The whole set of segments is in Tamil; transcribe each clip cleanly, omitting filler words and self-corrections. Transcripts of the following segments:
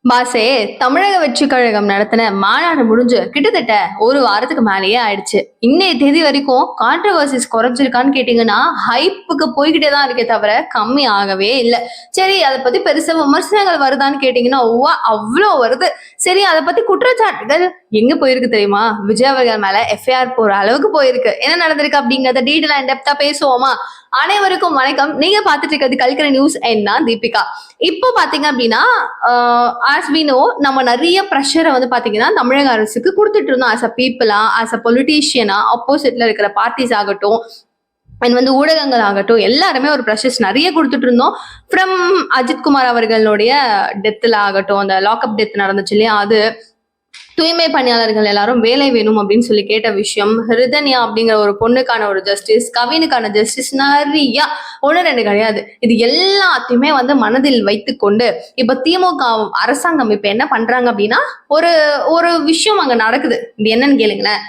பாசே தமிழக வெற்றிக் கழகம் நடத்தின மாநாடு முடிஞ்சு கிட்டத்தட்ட ஒரு வாரத்துக்கு மேலேயே ஆயிடுச்சு. இன்னைய தேதி வரைக்கும் கான்ட்ரவர்சிஸ் குறைஞ்சிருக்கான்னு கேட்டீங்கன்னா ஹைப்புக்கு போய்கிட்டே தான் இருக்கே தவிர கம்மி ஆகவே இல்லை. சரி, அதை பத்தி பெருசா விமர்சனங்கள் வருதான்னு கேட்டீங்கன்னா அவ்வளோ வருது. சரி, அதை பத்தி குற்றச்சாட்டுகள் எங்க போயிருக்கு தெரியுமா? விஜய் அவர்கள் மேல எஃப்ஐஆர் போற அளவுக்கு போயிருக்கு. என்ன நடந்திருக்கு அப்படிங்கறத டீட்டெயிலா டெப்தா பேசுவோமா? அனைவருக்கும் வணக்கம். நீங்க பாத்துட்டு இருக்கிறது கல்கரி நியூஸ். நான் தீபிகா. இப்போ பாத்தீங்க அப்படின்னா ஆஸ் வி நோ, நம்ம நிறைய ப்ரெஷரை வந்து பாத்தீங்கன்னா தமிழக அரசுக்கு கொடுத்துட்டு இருந்தோம். ஆஸ் அ பீப்புளா, ஆஸ் அ பொலிட்டீஷியனா, ஆப்போசிட்ல இருக்கிற பார்ட்டிஸ் ஆகட்டும் அண்ட் வந்து ஊடகங்கள் ஆகட்டும், எல்லாருமே ஒரு ப்ரெஷர்ஸ் நிறைய கொடுத்துட்டு இருந்தோம். ஃப்ரம் அஜித்குமார் அவர்களுடைய டெத்துல ஆகட்டும், அந்த லாக்அப் டெத் நடந்துச்சு இல்லையா, அது தூய்மை பணியாளர்கள் எல்லாரும் வேலை வேணும் அப்படின்னு சொல்லி கேட்ட விஷயம், ஹிருதன்யா அப்படிங்கிற ஒரு பொண்ணுக்கான ஒரு ஜஸ்டிஸ், கவினுக்கான ஜஸ்டிஸ், நிறைய ஒன்று ரெண்டு கிடையாது. இது எல்லாத்தையுமே வந்து மனதில் வைத்துக்கொண்டு இப்ப திமுக அரசாங்கம் இப்ப என்ன பண்றாங்க அப்படின்னா, ஒரு ஒரு விஷயம் அங்க நடக்குது. இது என்னன்னு கேளுங்களேன்.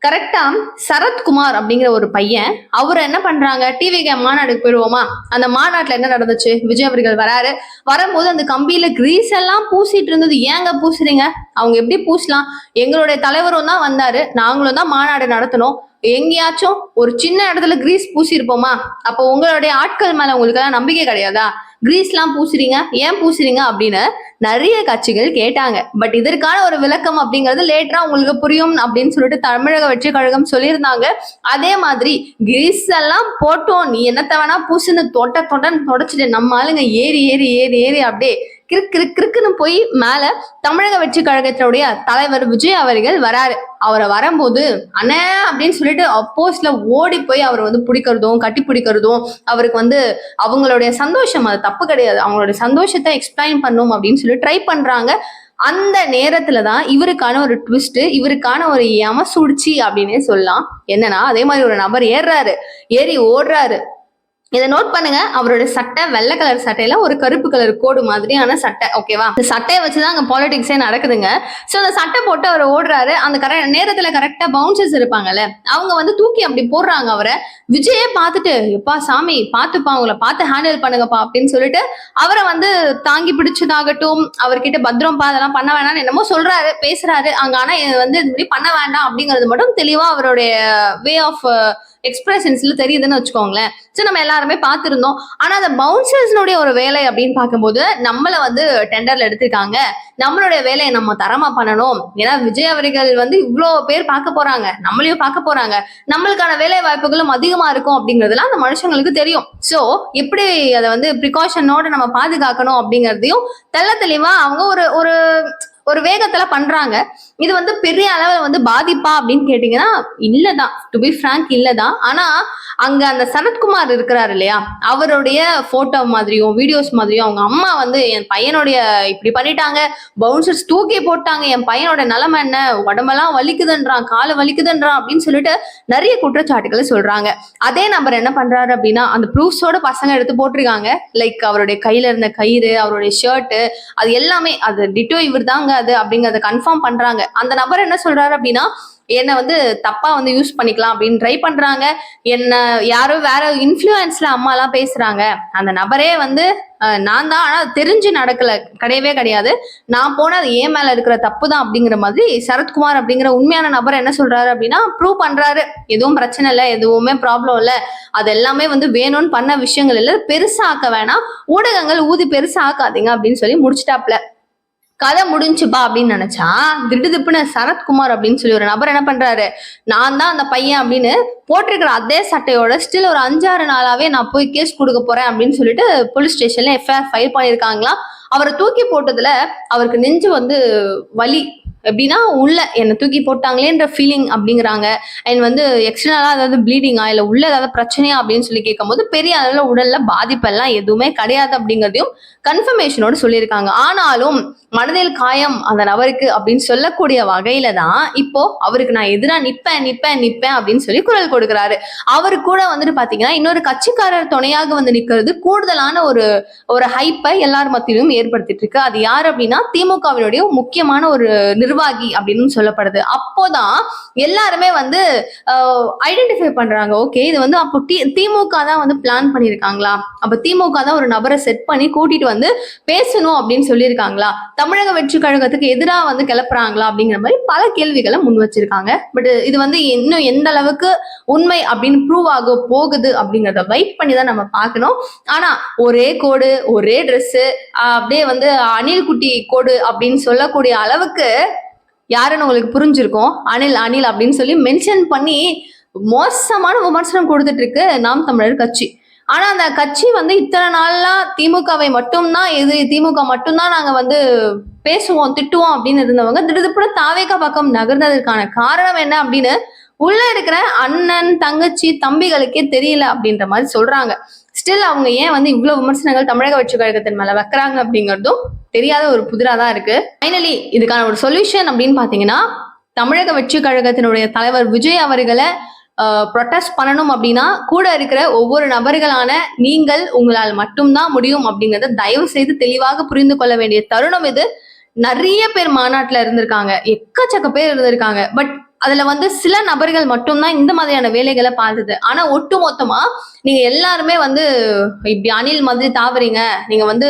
கரெக்டா சரத்குமார் அப்படிங்கிற ஒரு பையன், அவரை என்ன பண்றாங்க, டிவிக்கு மாநாடுக்கு போயிடுவோமா, அந்த மாநாட்டுல என்ன நடந்துச்சு, விஜய் அவர்கள் வராரு. வரும்போது அந்த கம்பியில கிரீஸ் எல்லாம் பூசிட்டு இருந்தது. ஏங்க பூசுறீங்க? அவங்க எப்படி பூசலாம்? எங்களுடைய தலைவரும் தான் வந்தாரு, நாங்களும் தான் மாநாடு நடத்தணும். எங்கேயாச்சும் ஒரு சின்ன இடத்துல கிரீஸ் பூசி இருப்போமா? அப்போ உங்களுடைய ஆட்கள் மேல உங்களுக்கு எல்லாம் நம்பிக்கை கிடையாதா? கிரீஸ் எல்லாம் பூசுறீங்க, ஏன் பூசுறீங்க அப்படின்னு நிறைய கட்சிகள் கேட்டாங்க. பட் இதற்கான ஒரு விளக்கம் அப்படிங்கிறது லேட்டரா உங்களுக்கு புரியும் அப்படின்னு சொல்லிட்டு தமிழக வெற்றி கழகம் சொல்லியிருந்தாங்க. அதே மாதிரி கிரீஸ் எல்லாம் போட்டோம், நீ என்னத்த வேணா பூசுன்னு தொட்டன்னு தொடச்சிட்டு நம்ம ஆளுங்க ஏறி ஏறி ஏறி ஏறி அப்படியே கிறுக்குன்னு போய் மேல தமிழக வெற்றி கழகத்தினுடைய தலைவர் விஜய் அவர்கள் வராரு. அவரை வரும்போது அண்ணே அப்படின்னு சொல்லிட்டு அப்போஸ்ல ஓடி போய் அவர் வந்து பிடிக்கிறதும் கட்டி பிடிக்கிறதும், அவருக்கு வந்து அவங்களுடைய சந்தோஷம், அது தப்பு கிடையாது, அவங்களுடைய சந்தோஷத்தை எக்ஸ்பிளைன் பண்ணும் அப்படின்னு சொல்லி ட்ரை பண்றாங்க. அந்த நேரத்துலதான் இவருக்கான ஒரு ட்விஸ்ட், இவருக்கான ஒரு யமசூழ்ச்சி அப்படின்னே சொல்லலாம். என்னன்னா, அதே மாதிரி ஒரு நபர் ஏறி ஓடுறாரு. இதை நோட் பண்ணுங்க. அவரோட சட்டை வெள்ளை கலர் சட்டையில ஒரு கருப்பு கலர் கோடு மாதிரியான சட்டை. ஓகேவா? இந்த சட்டையை வச்சுதான் அங்க பாலிடிக்ஸே நடக்குதுங்க. சோ அந்த சட்டை போட்டு அவர் ஓடுறாரு. அந்த நேரத்துல கரெக்டா பவுன்சர்ஸ் இருப்பாங்கல்ல, அவங்க வந்து தூக்கி அப்படி போடுறாங்க அவரை. விஜயே பார்த்துட்டு, எப்பா சாமி பார்த்துப்பா, அவங்கள பார்த்து ஹேண்டில் பண்ணுங்கப்பா அப்படின்னு சொல்லிட்டு அவரை வந்து தாங்கி பிடிச்சதாகட்டும், அவர்கிட்ட பத்திரம்ப்பா, அதெல்லாம் பண்ண வேணாம்னு என்னமோ சொல்றாரு, பேசுறாரு அங்க. ஆனா வந்து இது மாதிரி பண்ண வேண்டாம் அப்படிங்கிறது மட்டும் தெளிவா அவருடைய வே ஆஃப் எக்ஸ்பிரஷன்ஸ்ல தெரியுதுன்னு வச்சுக்கோங்களேன். சோ நம்ம எல்லாருமே பார்த்திருந்தோம். ஆனா அந்த பவுன்சர்ஸ்னுடைய ஒரு வேலை அப்படின்னு பார்க்கும்போது, நம்மள வந்து டெண்டர்ல எடுத்திருக்காங்க, நம்மளுடைய வேலையை நம்ம தரமா பண்ணணும். ஏன்னா விஜய் அவர்கள் வந்து இவ்வளவு பேர் பார்க்க போறாங்க, நம்மளையும் பார்க்க போறாங்க, நம்மளுக்கான வேலை வாய்ப்புகளும் அதிகமா இருக்கும் அப்படிங்கிறதுலாம் அந்த மனுஷங்களுக்கு தெரியும். சோ எப்படி அதை வந்து ப்ரிகாஷனோட நம்ம பாதுகாக்கணும் அப்படிங்கிறதையும் தெள்ள தெளிவா அவங்க ஒரு ஒரு ஒரு வேகத்துல பண்றாங்க. இது வந்து பெரிய அளவில் வந்து பாதிப்பா அப்படின்னு கேட்டீங்கன்னா இல்லதான், டு பி ஃப்ராங்க் இல்லதான். ஆனா அங்க அந்த சரத்குமார் இருக்கிறாரு இல்லையா, அவருடைய போட்டோ மாதிரியும் வீடியோஸ் மாதிரியும் அவங்க அம்மா வந்து என் பையனுடைய இப்படி பண்ணிட்டாங்க, பவுன்சர்ஸ் தூக்கி போட்டாங்க, என் பையனோட நிலைமை என்ன, உடம்பெல்லாம் வலிக்குதுன்றான், காலை வலிக்குதுன்றான் அப்படின்னு சொல்லிட்டு நிறைய குற்றச்சாட்டுகளை சொல்றாங்க. அதே நபர் என்ன பண்றாரு அப்படின்னா, அந்த ப்ரூஃப்ஸோட பசங்க எடுத்து போட்டிருக்காங்க. லைக் அவருடைய கையில இருந்த கயிறு, அவருடைய ஷர்ட், அது எல்லாமே அது டிட்டோ இவர் தாங்க அது அப்படிங்கறத கன்ஃபார்ம் பண்றாங்க. அந்த நபர் என்ன சொல்றாரு அப்படின்னா, என்ன வந்து தப்பா வந்து யூஸ் பண்ணிக்கலாம் அப்படின்னு ட்ரை பண்றாங்க. என்ன யாரோ வேற இன்ஃப்ளூயன்ஸ்ல அம்மா எல்லாம் பேசுறாங்க. அந்த நபரே வந்து நான் தான், ஆனா தெரிஞ்சு நடக்கல, கிடையவே கிடையாது, நான் போன அது ஏன் மேல இருக்கிற தப்பு தான் அப்படிங்கிற மாதிரி சரத்குமார் அப்படிங்கிற உண்மையான நபர் என்ன சொல்றாரு அப்படின்னா ப்ரூவ் பண்றாரு. எதுவும் பிரச்சனை இல்லை, எதுவுமே ப்ராப்ளம் இல்லை, அது எல்லாமே வந்து வேணும்னு பண்ண விஷயங்கள் இல்லை, பெருசாக்க வேணாம், ஊடகங்கள் ஊதி பெருசாக்காதீங்க அப்படின்னு சொல்லி முடிச்சிட்டாப்ல. கதை முடிஞ்சுப்பா அப்படின்னு நினைச்சா திடுதிப்புன்னு சரத்குமார் அப்படின்னு சொல்லி ஒரு நபர் என்ன பண்றாரு, நான் தான் அந்த பையன் அப்படின்னு போட்டிருக்கிற அதே சட்டையோட ஸ்டில் ஒரு 5-6 நாளாவே நான் போய் கேஸ் கொடுக்க போறேன் அப்படின்னு சொல்லிட்டு போலீஸ் ஸ்டேஷன்ல எஃப்ஐஆர் ஃபைல் பண்ணியிருக்காங்களாம். அவரை தூக்கி போட்டதுல அவருக்கு நெஞ்சு வந்து வலி, எப்படின்னா உள்ள என்ன தூக்கி போட்டாங்களேன்ற ஃபீலிங் அப்படிங்கிறாங்க. அண்ட் வந்து எக்ஸ்டர்னலா ஏதாவது ப்ளீடிங்கா இல்லை உள்ள ஏதாவது பிரச்சனையா அப்படின்னு சொல்லி கேட்கும்போது பெரிய அளவில் உடல்ல பாதிப்பெல்லாம் எதுவுமே கிடையாது அப்படிங்கிறதையும் கன்ஃபர்மேஷனோடு சொல்லியிருக்காங்க. ஆனாலும் மனதில் காயம் அந்த நபருக்கு அப்படின்னு சொல்லக்கூடிய வகையில தான் இப்போ அவருக்கு நான் எதிராக நிப்பேன் அப்படின்னு சொல்லி குரல் கொடுக்குறாரு. அவரு கூட வந்துட்டு பாத்தீங்கன்னா இன்னொரு கட்சிக்காரர் துணையாக வந்து நிக்கிறது கூடுதலான ஒரு ஹைப்பை எல்லார் மத்தியிலும் ஏற்படுத்திட்டு இருக்கு. அது யார் அப்படின்னா திமுகவினுடைய முக்கியமான ஒரு நிர்வாக நிர்வாகி அப்படின்னு சொல்லப்படுது. அப்போதான் எல்லாருமே வந்து ஐடென்டிஃபை பண்றாங்க. ஓகே, இது வந்து அப்போ திமுக தான் வந்து பிளான் பண்ணியிருக்காங்களா, அப்ப திமுக தான் ஒரு நபரை செட் பண்ணி கூட்டிட்டு வந்து பேசணும் அப்படின்னு சொல்லியிருக்காங்களா, தமிழக வெற்றி கழகத்துக்கு எதிராக வந்து கிளப்புறாங்களா அப்படிங்கிற மாதிரி பல கேள்விகளை முன் வச்சிருக்காங்க. பட் இது வந்து இன்னும் எந்த அளவுக்கு உண்மை அப்படின்னு ப்ரூவ் ஆக போகுது அப்படிங்கிறத வெயிட் பண்ணி தான் நம்ம பார்க்கணும். ஆனா ஒரே கோடு ஒரே ட்ரெஸ் அப்படியே வந்து அணில் குட்டி கோடு அப்படின்னு சொல்லக்கூடிய அளவுக்கு யாருன்னு உங்களுக்கு புரிஞ்சிருக்கும். அணில் அணில் அப்படின்னு சொல்லி மென்ஷன் பண்ணி மோசமான விமர்சனம் கொடுத்துட்டு இருக்கு நாம் தமிழர் கட்சி. ஆனா அந்த கட்சி வந்து இத்தனை நாள்ல திமுகவை மட்டும்தான் எதிரி, திமுக மட்டும்தான் நாங்க வந்து பேசுவோம் திட்டுவோம் அப்படின்னு இருந்தவங்க திடீர்னு தாவேகா பக்கம் நகர்ந்ததற்கான காரணம் என்ன அப்படின்னு உள்ள இருக்கிற அண்ணன் தங்கச்சி தம்பிகளுக்கே தெரியல அப்படின்ற மாதிரி சொல்றாங்க. ஸ்டில் அவங்க ஏன் வந்து இவ்வளவு விமர்சனங்கள் தமிழக வெற்றி கழகத்தின் மேல வைக்கிறாங்க அப்படிங்கிறதும் தெரியாத ஒரு புதிரா தான் இருக்கு. ஃபைனலி இதுக்கான ஒரு சொல்யூஷன் அப்படின்னு பாத்தீங்கன்னா, தமிழக வெற்றி கழகத்தினுடைய தலைவர் விஜய் அவர்களை ப்ரொடெஸ்ட் பண்ணணும் அப்படின்னா கூட இருக்கிற ஒவ்வொரு நபர்களான நீங்கள் உங்களால் மட்டும்தான் முடியும் அப்படிங்கறத தயவு செய்து தெளிவாக புரிந்து கொள்ள வேண்டிய தருணம் இது. நிறைய பேர் மாநாட்டுல இருந்திருக்காங்க, எக்கச்சக்க பேர் இருந்திருக்காங்க. பட் அதுல வந்து சில நபர்கள் மட்டும்தான் இந்த மாதிரியான வேலைகளை பார்த்தது. ஆனா ஒட்டு மொத்தமா நீங்க எல்லாருமே வந்து இப்படி அணில் மாதிரி தாவறீங்க, நீங்க வந்து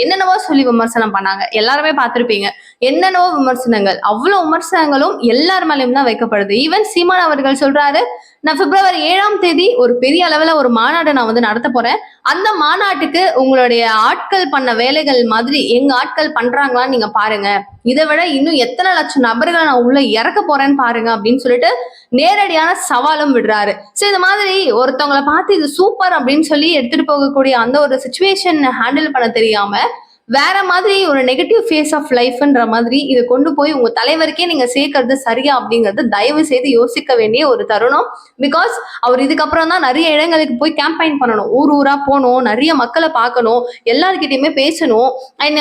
என்னென்னவோ சொல்லி விமர்சனம் பண்ணாங்க. எல்லாருமே பார்த்திருப்பீங்க என்னென்னவோ விமர்சனங்கள். அவ்வளவு விமர்சனங்களும் எல்லார் மேலயும் தான் வைக்கப்படுது. ஈவன் சீமான் அவர்கள் சொல்றாரு, நான் பிப்ரவரி 7ஆம் தேதி ஒரு பெரிய அளவுல ஒரு மாநாடு நான் வந்து நடத்த போறேன், அந்த மாநாட்டுக்கு உங்களுடைய ஆட்கள் பண்ண வேலைகள் மாதிரி எங்க ஆட்கள் பண்றாங்களான்னு நீங்க பாருங்க, இதை விட இன்னும் எத்தனை லட்சம் நபர்களை நான் உள்ள இறக்க போறேன்னு பாருங்க அப்படின்னு சொல்லிட்டு நேரடியான சவாலும் விடுறாரு. சோ இந்த மாதிரி ஒருத்தவங்களை பார்த்து இது சூப்பர் அப்படின்னு சொல்லி எடுத்துட்டு போகக்கூடிய அந்த ஒரு சிச்சுவேஷன் ஹேண்டில் பண்ண தெரியாம வேற மாதிரி ஒரு நெகட்டிவ் ஃபேஸ் ஆஃப் லைஃப்ன்ற மாதிரி இதை கொண்டு போய் உங்க தலைவருக்கே நீங்க சேர்க்கறது சரியா அப்படிங்கறது தயவு செய்து யோசிக்க வேண்டிய ஒரு தருணம். பிகாஸ் அவர் இதுக்கப்புறம் தான் நிறைய இடங்களுக்கு போய் கேம்பெயின் பண்ணணும், ஊர் ஊரா போகணும், நிறைய மக்களை பார்க்கணும், எல்லார்கிட்டயுமே பேசணும்.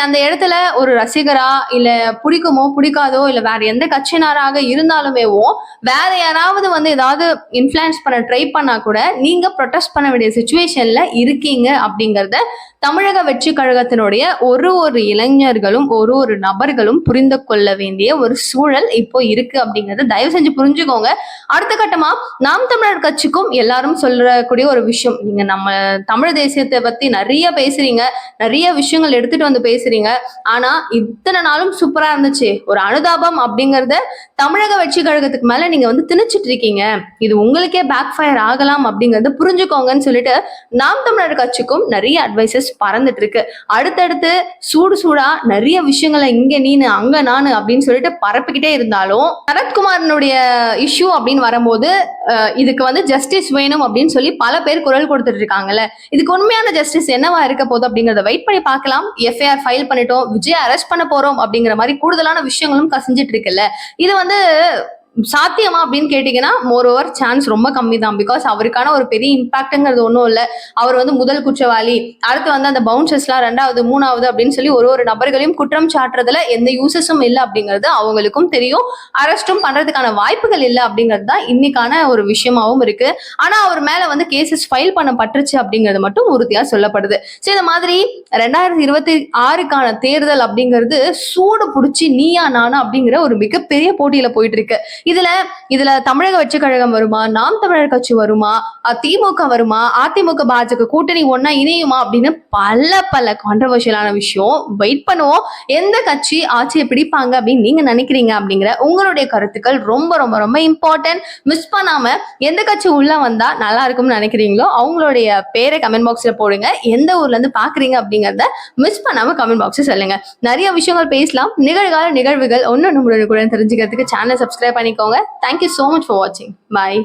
அந்த இடத்துல ஒரு ரசிகரா இல்ல பிடிக்குமோ பிடிக்காதோ இல்ல வேற எந்த கட்சியினராக இருந்தாலுமேவோ வேற யாராவது வந்து ஏதாவது இன்ஃபுளுன்ஸ் பண்ண ட்ரை பண்ணா கூட நீங்க ப்ரொடெஸ்ட் பண்ண வேண்டிய சிச்சுவேஷன்ல இருக்கீங்க அப்படிங்கறத தமிழக வெற்றி கழகத்தினுடைய ஒரு இளைஞர்களும் ஒரு நபர்களும் புரிந்து கொள்ள வேண்டிய ஒரு சூழல் இப்போ இருக்கு அப்படிங்கறத தயவு செஞ்சு புரிஞ்சுக்கோங்க. அடுத்த கட்டமா நாம் தமிழர் கட்சிக்கும் எல்லாரும் சொல்லக்கூடிய ஒரு விஷயம், நீங்க நம்ம தமிழ் தேசியத்தை பத்தி நிறைய பேசுறீங்க, நிறைய விஷயங்கள் எடுத்துட்டு வந்து பேசுறீங்க, ஆனா இத்தனை நாளும் சூப்பரா இருந்துச்சு, ஒரு அனுதாபம் அப்படிங்கறத தமிழக வெற்றி கழகத்துக்கு மேல நீங்க வந்து திணிச்சிட்டு இருக்கீங்க, இது உங்களுக்கே பேக் ஃபயர் ஆகலாம் அப்படிங்கறத புரிஞ்சுக்கோங்கன்னு சொல்லிட்டு நாம் தமிழர் கட்சிக்கும் நிறைய அட்வைசஸ் பறந்துட்டு இருக்கு. அடுத்தடுத்து சூடா நிறைய விஷயங்களை இங்க நீனு அங்க நானு அப்படின்னு சொல்லிட்டு பரப்பிக்கிட்டே இருந்தாலும் சரத்குமாரனுடைய இஷ்யூ அப்படின்னு வரும்போது இதுக்கு வந்து ஜஸ்டிஸ் வேணும் அப்படின்னு சொல்லி பல பேர் குரல் கொடுத்துட்டு இருக்காங்கல்ல, இதுக்கு உண்மையான ஜஸ்டிஸ் என்னவா இருக்க போகுது அப்படிங்கறத வெயிட் பண்ணி பார்க்கலாம். எஃப்ஐஆர் ஃபைல் பண்ணிட்டோம், விஜய் அரெஸ்ட் பண்ண போறோம் அப்படிங்கிற மாதிரி கூடுதலான விஷயங்களும் கசிஞ்சிட்டு இருக்குல்ல, இது வந்து சாத்தியமா அப்படின்னு கேட்டீங்கன்னா மோரோவர் சான்ஸ் ரொம்ப கம்மி தான். பிகாஸ் அவருக்கான ஒரு பெரிய இம்பாக்ட்ங்கிறது ஒன்றும் இல்லை. அவர் வந்து முதல் குற்றவாளி, அடுத்து வந்து அந்த பவுன்சர்ஸ்லாம் 2வது 3வது அப்படின்னு சொல்லி ஒரு நபர்களையும் குற்றம் சாட்டுறதுல எந்த யூசஸும் இல்லை அப்படிங்கிறது அவங்களுக்கும் தெரியும். அரெஸ்டும் பண்றதுக்கான வாய்ப்புகள் இல்லை அப்படிங்கிறது தான் இன்னைக்கான ஒரு விஷயமாவும் இருக்கு. ஆனா அவர் மேல வந்து கேசஸ் ஃபைல் பண்ணப்பட்டுருச்சு அப்படிங்கிறது மட்டும் உறுதியா சொல்லப்படுது. ஸோ இந்த மாதிரி 2026க்கான தேர்தல் அப்படிங்கிறது சூடு பிடிச்சி நீயா நானா அப்படிங்கிற ஒரு மிகப்பெரிய போட்டியில போயிட்டு இருக்கு. இதுல தமிழக வெற்றி கழகம் வருமா, நாம் தமிழர் கட்சி வருமா, திமுக வருமா, அதிமுக பாஜக கூட்டணி ஒன்னா இணையுமா அப்படின்னு பல கான்ட்ரவர்ஷியலான விஷயம். வெயிட் பண்ணுவோம், எந்த கட்சி ஆட்சியை பிடிப்பாங்க அப்படின்னு நீங்க நினைக்கிறீங்க அப்படிங்கிற உங்களுடைய கருத்துக்கள் ரொம்ப ரொம்ப ரொம்ப இம்பார்ட்டன்ட். மிஸ் பண்ணாம எந்த கட்சி உள்ள வந்தா நல்லா இருக்கும்னு நினைக்கிறீங்களோ அவங்களுடைய பேரை கமெண்ட் பாக்ஸ்ல போடுங்க. எந்த ஊர்ல இருந்து பாக்குறீங்க அப்படிங்கறத மிஸ் பண்ணாம கமெண்ட் பாக்ஸ்ல சொல்லுங்க. நிறைய விஷயங்கள் பேசலாம். நிகழ்கால நிகழ்வுகள் ஒன்னு கூட தெரிஞ்சுக்கிறதுக்கு சேனலை சப்ஸ்கிரைப் பண்ணிக்கோங்க. Thank you so much for watching. Bye.